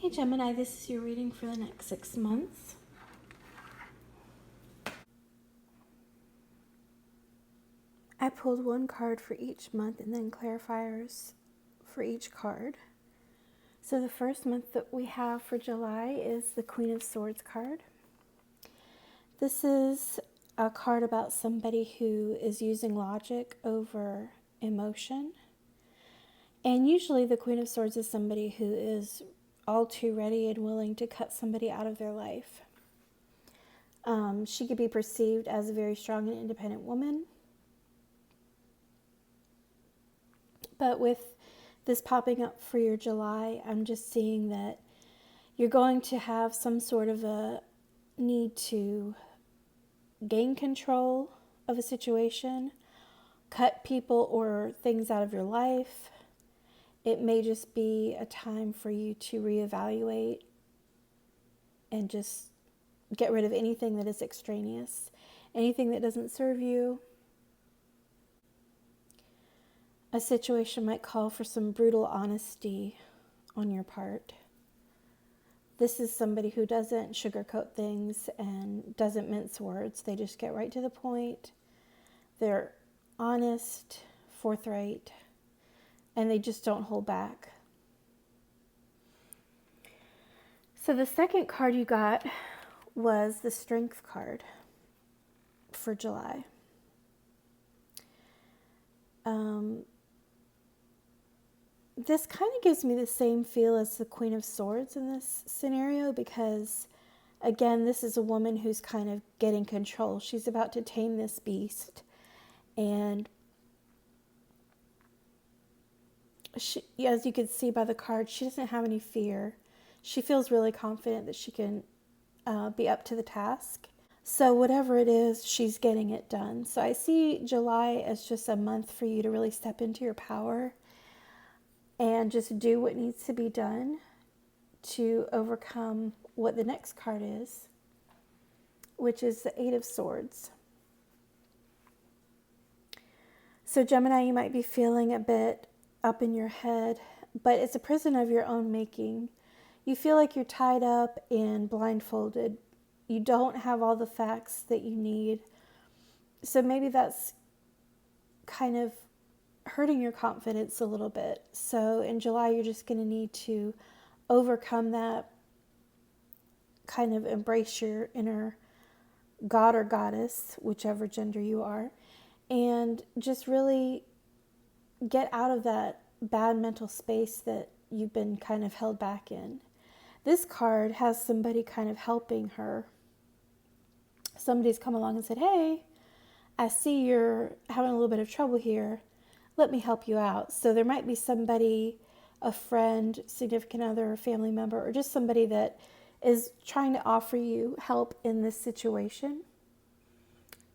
Hey Gemini, this is your reading for the next 6 months. I pulled one card for each month and then clarifiers for each card. So the first month that we have for July is the Queen of Swords card. This is a card about somebody who is using logic over emotion. And usually the Queen of Swords is somebody who is all too ready and willing to cut somebody out of their life. She could be perceived as a very strong and independent woman. But with this popping up for your July, I'm just seeing that you're going to have some sort of a need to gain control of a situation, cut people or things out of your life. It may just be a time for you to reevaluate and just get rid of anything that is extraneous, anything that doesn't serve you. A situation might call for some brutal honesty on your part. This is somebody who doesn't sugarcoat things and doesn't mince words. They just get right to the point. They're honest, forthright, and they just don't hold back. So the second card you got was the Strength card for July. This kind of gives me the same feel as the Queen of Swords in this scenario because, again, this is a woman who's kind of getting control. She's about to tame this beast, and she, as you can see by the card, she doesn't have any fear. She feels really confident that she can be up to the task. So whatever it is, she's getting it done. So I see July as just a month for you to really step into your power and just do what needs to be done to overcome what the next card is, which is the Eight of Swords. So Gemini, you might be feeling a bit up in your head, but it's a prison of your own making. You feel like you're tied up and blindfolded. You don't have all the facts that you need. So maybe that's kind of hurting your confidence a little bit. So in July, you're just going to need to overcome that, kind of embrace your inner god or goddess, whichever gender you are, and just really get out of that bad mental space that you've been kind of held back in. This card has somebody kind of helping her. Somebody's come along and said, hey, I see you're having a little bit of trouble here. Let me help you out. So there might be somebody, a friend, significant other, family member, or just somebody that is trying to offer you help in this situation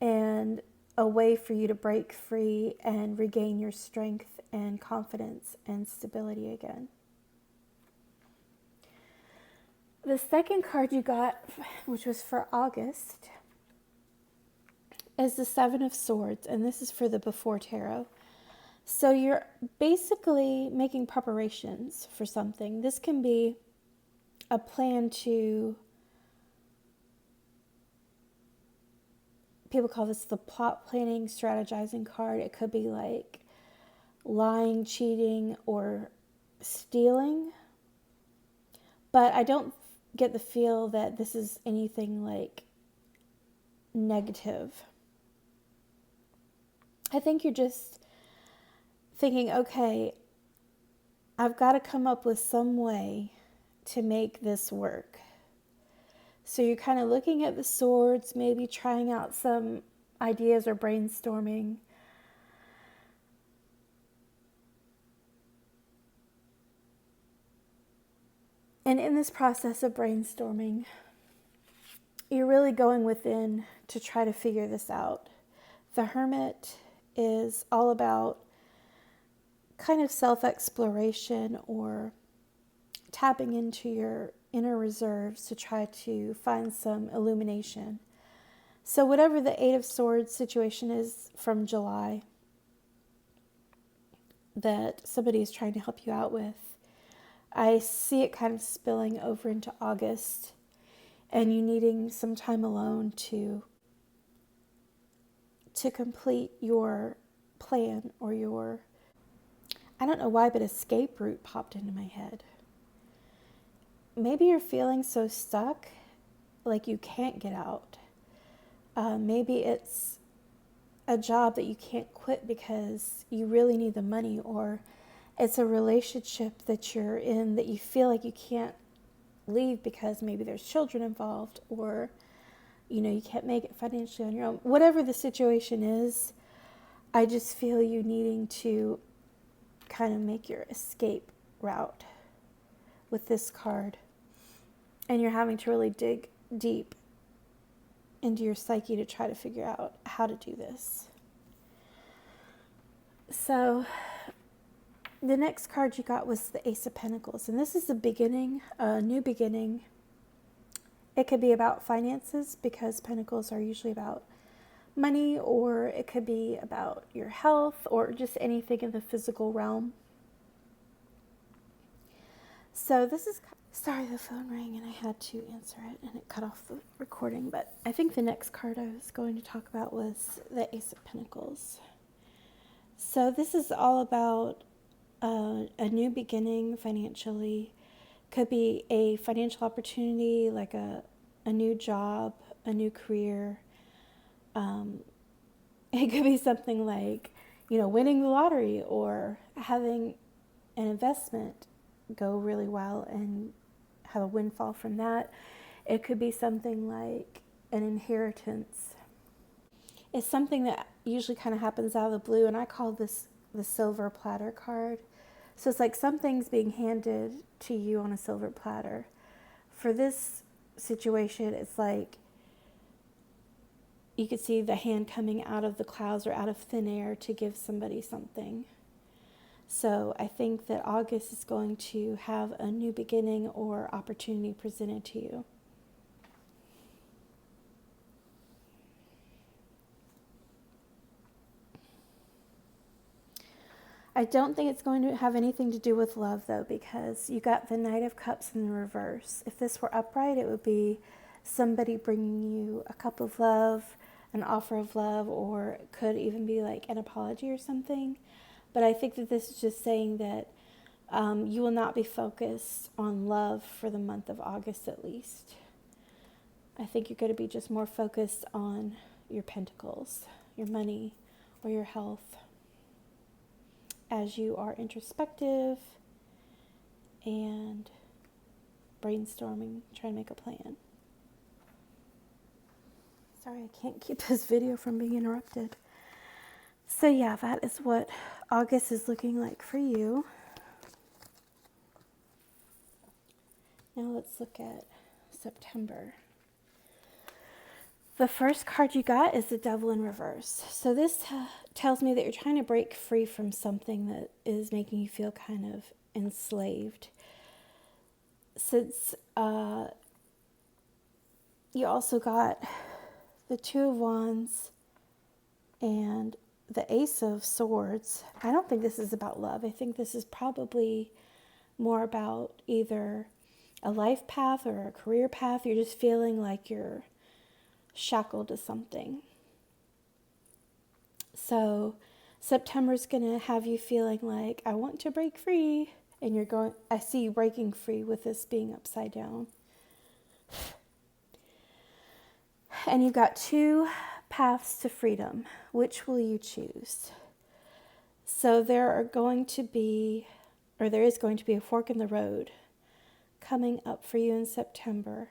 and a way for you to break free and regain your strength and confidence and stability again. The second card you got, which was for August, is the Seven of Swords, and this is for the Before Tarot. So you're basically making preparations for something. This can be a plan to, people call this the plot planning, strategizing card. It could be like lying, cheating, or stealing. But I don't get the feel that this is anything like negative. I think you're just thinking, okay, I've got to come up with some way to make this work. So you're kind of looking at the swords, maybe trying out some ideas or brainstorming. And in this process of brainstorming, you're really going within to try to figure this out. The Hermit is all about kind of self-exploration or tapping into your inner reserves to try to find some illumination. So whatever the Eight of Swords situation is from July that somebody is trying to help you out with, I see it kind of spilling over into August and you needing some time alone to complete your plan or your, I don't know why, but escape route popped into my head. Maybe you're feeling so stuck, like you can't get out. Maybe it's a job that you can't quit because you really need the money, or it's a relationship that you're in that you feel like you can't leave because maybe there's children involved, or you can't make it financially on your own. Whatever the situation is, I just feel you needing to kind of make your escape route with this card. And you're having to really dig deep into your psyche to try to figure out how to do this. So the next card you got was the Ace of Pentacles. And this is a beginning, a new beginning. It could be about finances because Pentacles are usually about money, or it could be about your health or just anything in the physical realm. So this is, sorry, the phone rang and I had to answer it and it cut off the recording, but I think the next card I was going to talk about was the Ace of Pentacles. So this is all about a new beginning financially. Could be a financial opportunity, like a new job, a new career. It could be something like, winning the lottery or having an investment go really well and have a windfall from that. It could be something like an inheritance. It's something that usually kind of happens out of the blue, and I call this the silver platter card. So it's like something's being handed to you on a silver platter. For this situation, it's like you could see the hand coming out of the clouds or out of thin air to give somebody something. So I think that August is going to have a new beginning or opportunity presented to you. I don't think it's going to have anything to do with love, though, because you got the Knight of Cups in the reverse. If this were upright, it would be somebody bringing you a cup of love, an offer of love, or it could even be like an apology or something. But I think that this is just saying that you will not be focused on love for the month of August, at least. I think you're going to be just more focused on your pentacles, your money, or your health, as you are introspective and brainstorming, trying to make a plan. Sorry, I can't keep this video from being interrupted. So yeah, that is what August is looking like for you. Now let's look at September. The first card you got is the Devil in reverse. So this tells me that you're trying to break free from something that is making you feel kind of enslaved. Since you also got the Two of Wands and the Ace of Swords, I don't think this is about love. I think this is probably more about either a life path or a career path. You're just feeling like you're shackled to something. So September's going to have you feeling like, I want to break free. And you're going, I see you breaking free with this being upside down. And you've got two paths to freedom. Which will you choose? So there is going to be a fork in the road coming up for you in September.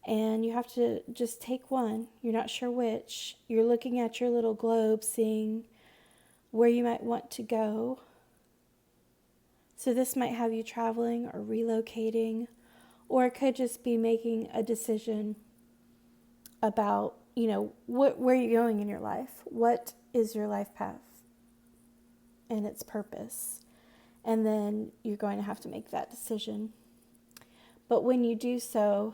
And you have to just take one. You're not sure which. You're looking at your little globe, seeing where you might want to go. So this might have you traveling or relocating, or it could just be making a decision about, where you're going in your life. What is your life path and its purpose? And then you're going to have to make that decision. But when you do so,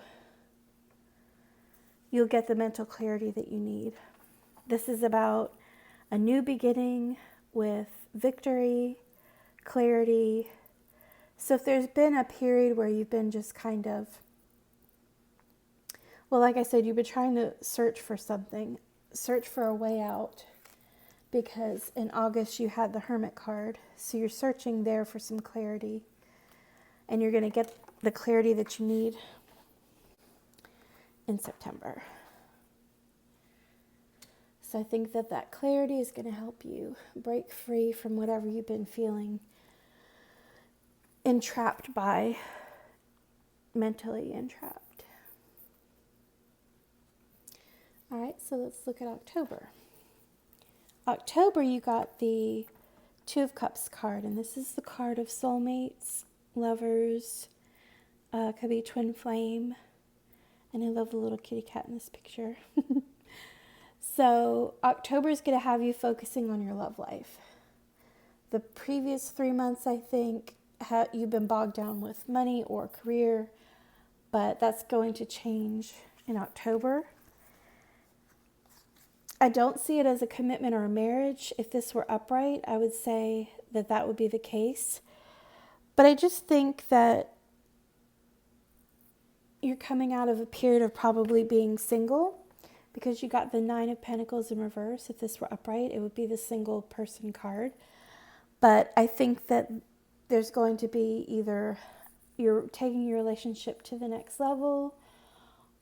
you'll get the mental clarity that you need. This is about a new beginning with victory, clarity, So if there's been a period where you've been just kind of, well, like I said, you've been trying to search for something, search for a way out, because in August you had the Hermit card. So you're searching there for some clarity, and you're going to get the clarity that you need in September. So I think that that clarity is going to help you break free from whatever you've been feeling entrapped by, mentally entrapped. All right, so let's look at October. October, you got the Two of Cups card, and this is the card of soulmates, lovers, could be twin flame, and I love the little kitty cat in this picture. So October is going to have you focusing on your love life. The previous 3 months, I think, you've been bogged down with money or career, but that's going to change in October. I don't see it as a commitment or a marriage. If this were upright, I would say that that would be the case. But I just think that you're coming out of a period of probably being single, because you got the Nine of Pentacles in reverse. If this were upright, it would be the single person card. But I think that there's going to be either you're taking your relationship to the next level,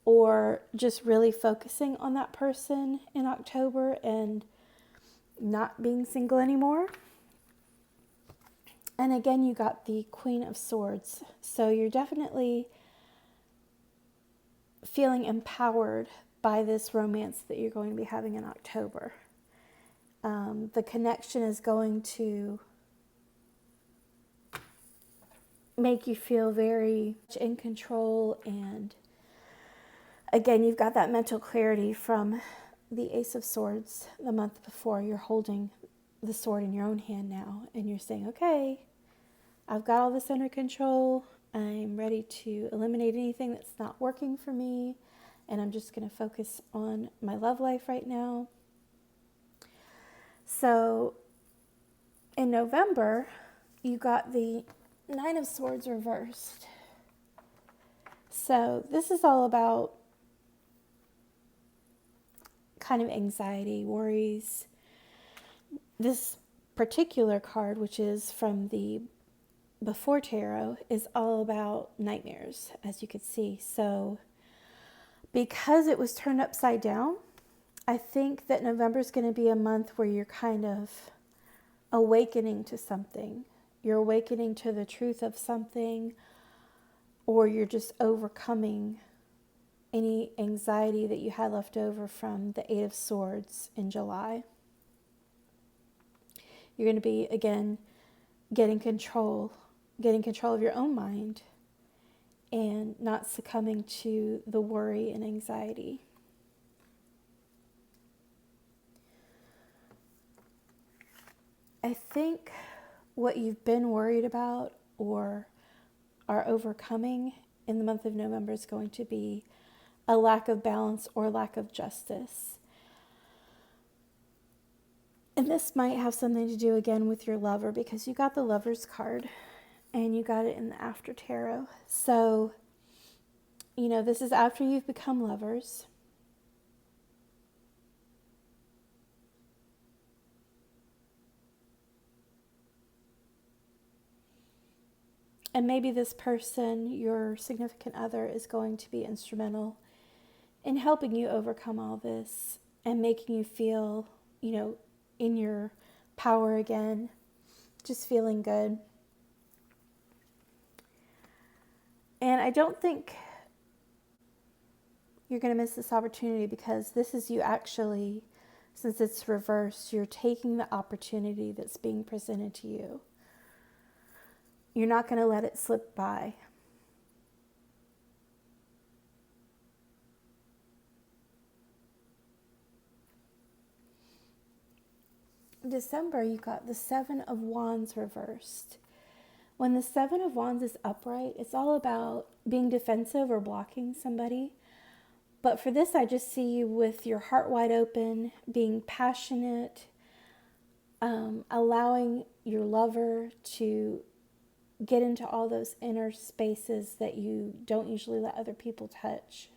or just really focusing on that person in October and not being single anymore. And again, you got the Queen of Swords. So you're definitely feeling empowered by this romance that you're going to be having in October. The connection is going to make you feel very in control, and again, you've got that mental clarity from the Ace of Swords the month before. You're holding the sword in your own hand now, and you're saying, okay, I've got all this under control. I'm ready to eliminate anything that's not working for me, and I'm just going to focus on my love life right now. So in November, you got the Nine of Swords reversed. So this is all about kind of anxiety, worries. This particular card, which is from the Before Tarot, is all about nightmares, as you could see. So because it was turned upside down, I think that November is going to be a month where you're kind of awakening to something. You're awakening to the truth of something, or you're just overcoming any anxiety that you had left over from the Eight of Swords in July. You're going to be, again, getting control of your own mind and not succumbing to the worry and anxiety. I think what you've been worried about or are overcoming in the month of November is going to be a lack of balance or lack of justice. And this might have something to do again with your lover, because you got the Lover's card and you got it in the After Tarot. So, this is after you've become lovers. And maybe this person, your significant other, is going to be instrumental in helping you overcome all this and making you feel, in your power again, just feeling good. And I don't think you're going to miss this opportunity, because this is you actually, since it's reversed, you're taking the opportunity that's being presented to you. You're not going to let it slip by. December, you got the Seven of Wands reversed. When the Seven of Wands is upright, it's all about being defensive or blocking somebody. But for this, I just see you with your heart wide open, being passionate, allowing your lover to get into all those inner spaces that you don't usually let other people touch.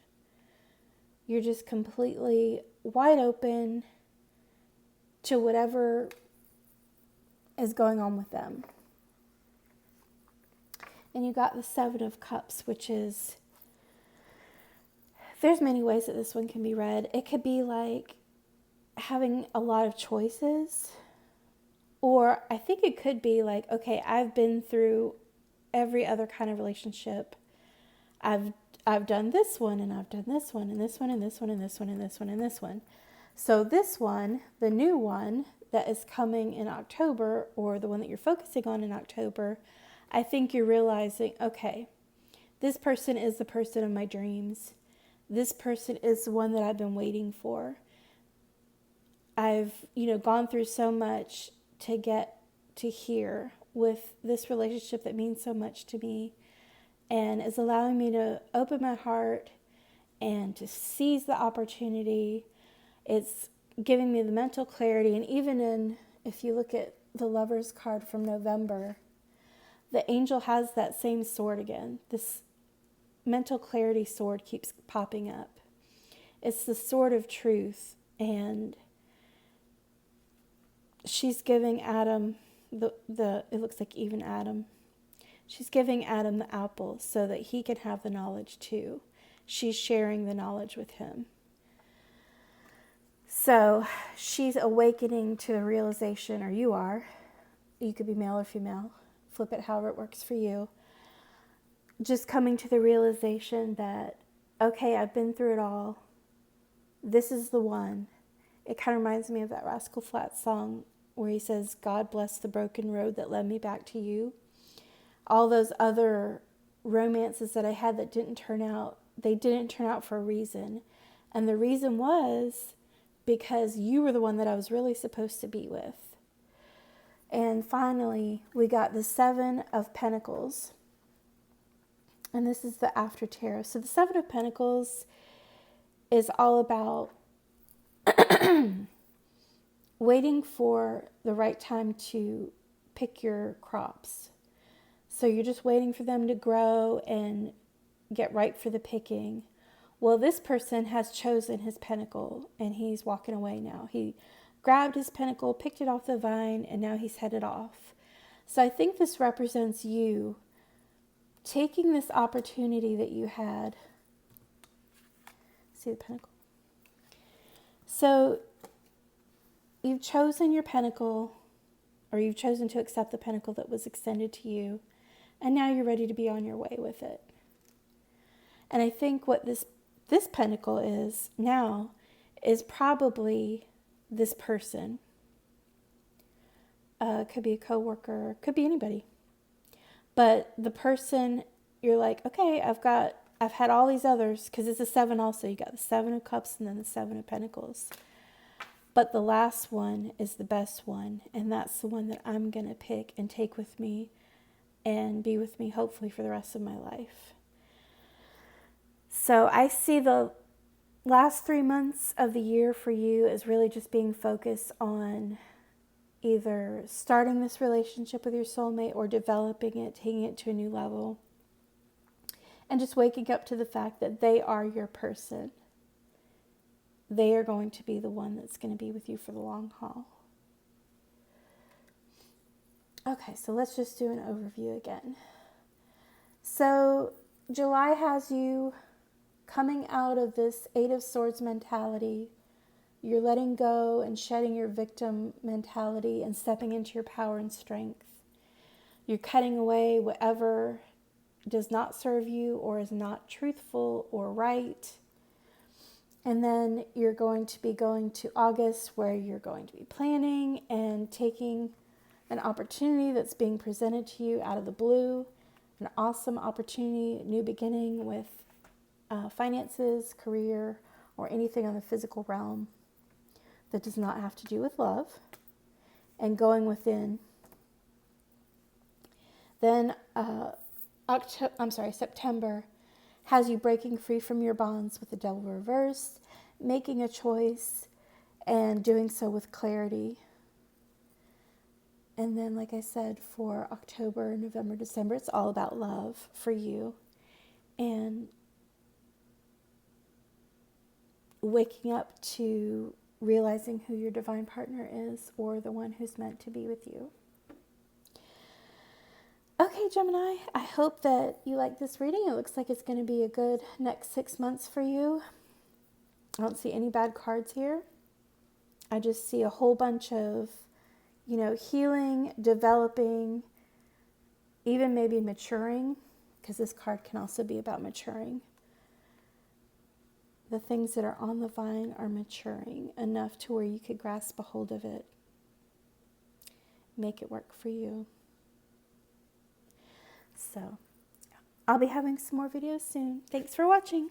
You're just completely wide open to whatever is going on with them. And you got the Seven of Cups, which is, there's many ways that this one can be read. It could be like having a lot of choices, or I think it could be like, okay, I've been through every other kind of relationship. I've done this one, and I've done this one, and this one, and this one, and this one, and this one, and this one. So this one, the new one that is coming in October, or the one that you're focusing on in October, I think you're realizing, okay, this person is the person of my dreams. This person is the one that I've been waiting for. I've, gone through so much to get to here with this relationship that means so much to me, and is allowing me to open my heart and to seize the opportunity. It's giving me the mental clarity. And even if you look at the Lover's card from November, the angel has that same sword again. This mental clarity sword keeps popping up. It's the sword of truth, and she's giving Adam it looks like even Adam. She's giving Adam the apple so that he can have the knowledge too. She's sharing the knowledge with him. So she's awakening to the realization, or you are. You could be male or female. Flip it however it works for you. Just coming to the realization that, okay, I've been through it all. This is the one. It kind of reminds me of that Rascal Flatts song where he says, God bless the broken road that led me back to you. All those other romances that I had that didn't turn out, they didn't turn out for a reason. And the reason was because you were the one that I was really supposed to be with. And finally, we got the Seven of Pentacles. And this is the after tarot. So the Seven of Pentacles is all about waiting for the right time to pick your crops. So you're just waiting for them to grow and get ripe for the picking. Well, this person has chosen his pentacle, and he's walking away now. He grabbed his pentacle, picked it off the vine, and now he's headed off. So I think this represents you taking this opportunity that you had. See the pentacle? So you've chosen your pentacle, or you've chosen to accept the pentacle that was extended to you, and now you're ready to be on your way with it. And I think what this pentacle is now is probably this person. Could be a coworker, could be anybody. But the person, you're like, okay, I've had all these others, because it's a seven also. You got the Seven of Cups and then the Seven of Pentacles. But the last one is the best one, and that's the one that I'm going to pick and take with me and be with me hopefully for the rest of my life. So I see the last 3 months of the year for you is really just being focused on either starting this relationship with your soulmate or developing it, taking it to a new level, and just waking up to the fact that they are your person. They are going to be the one that's going to be with you for the long haul. Okay, so let's just do an overview again. So July has you coming out of this Eight of Swords mentality. You're letting go and shedding your victim mentality and stepping into your power and strength. You're cutting away whatever does not serve you or is not truthful or right. And then you're going to be going to August, where you're going to be planning and taking an opportunity that's being presented to you out of the blue, an awesome opportunity, new beginning with finances, career, or anything on the physical realm that does not have to do with love, and going within. Then September has you breaking free from your bonds with the Devil reversed, making a choice, and doing so with clarity. And then, like I said, for October, November, December, it's all about love for you. And waking up to realizing who your divine partner is, or the one who's meant to be with you. Okay, Gemini, I hope that you like this reading. It looks like it's going to be a good next 6 months for you. I don't see any bad cards here. I just see a whole bunch of, healing, developing, even maybe maturing, because this card can also be about maturing. The things that are on the vine are maturing enough to where you could grasp a hold of it. Make it work for you. So, I'll be having some more videos soon. Thanks for watching.